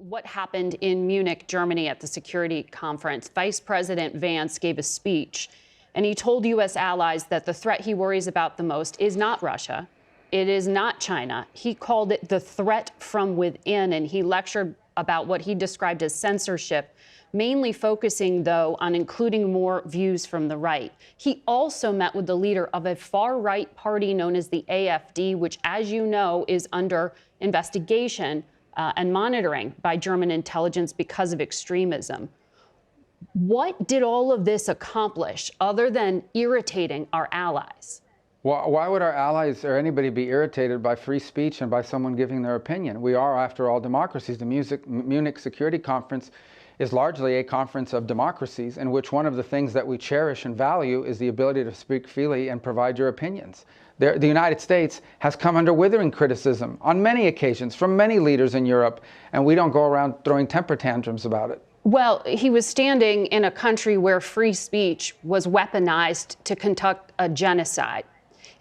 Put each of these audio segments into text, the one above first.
what happened in Munich, Germany at the security conference. Vice President Vance gave a speech, and he told U.S. allies that the threat he worries about the most is not Russia. It is not China. He called it the threat from within, and he lectured about what he described as censorship, mainly focusing, though, on including more views from the right. He also met with the leader of a far-right party known as the AfD, which, as you know, is under investigation and monitoring by German intelligence because of extremism. What did all of this accomplish other than irritating our allies? Why would our allies or anybody be irritated by free speech and by someone giving their opinion? We are, after all, democracies. The Munich Security Conference is largely a conference of democracies in which one of the things that we cherish and value is the ability to speak freely and provide your opinions. The United States has come under withering criticism on many occasions from many leaders in Europe, and we don't go around throwing temper tantrums about it. Well, he was standing in a country where free speech was weaponized to conduct a genocide.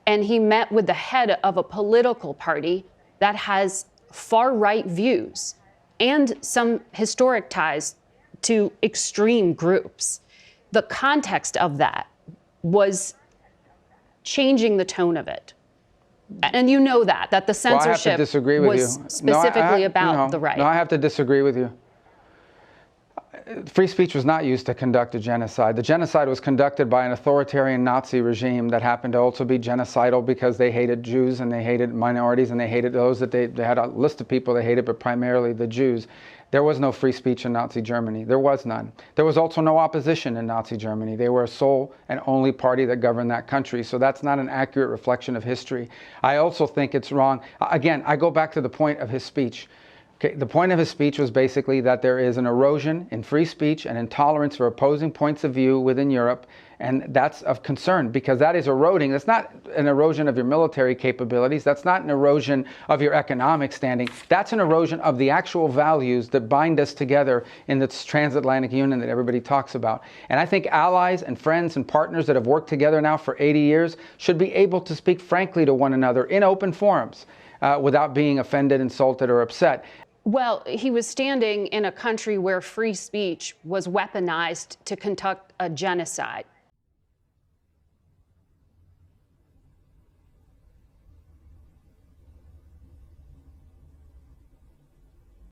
And he met with the head of a political party that has far-right views and some historic ties to extreme groups. The context of that was changing the tone of it. And you know that the censorship was specifically about the right. No, I have to disagree with you. Free speech was not used to conduct a genocide. The genocide was conducted by an authoritarian Nazi regime that happened to also be genocidal because they hated Jews and they hated minorities and they hated those that they had a list of people they hated, but primarily the Jews. There was no free speech in Nazi Germany. There was none. There was also no opposition in Nazi Germany. They were a sole and only party that governed that country. So that's not an accurate reflection of history. I also think it's wrong. Again, I go back to the point of his speech. Okay, the point of his speech was basically that there is an erosion in free speech and intolerance for opposing points of view within Europe, and that's of concern because that is eroding. That's not an erosion of your military capabilities. That's not an erosion of your economic standing. That's an erosion of the actual values that bind us together in this transatlantic union that everybody talks about. And I think allies and friends and partners that have worked together now for 80 years should be able to speak frankly to one another in open forums without being offended, insulted, or upset. Well, he was standing in a country where free speech was weaponized to conduct a genocide.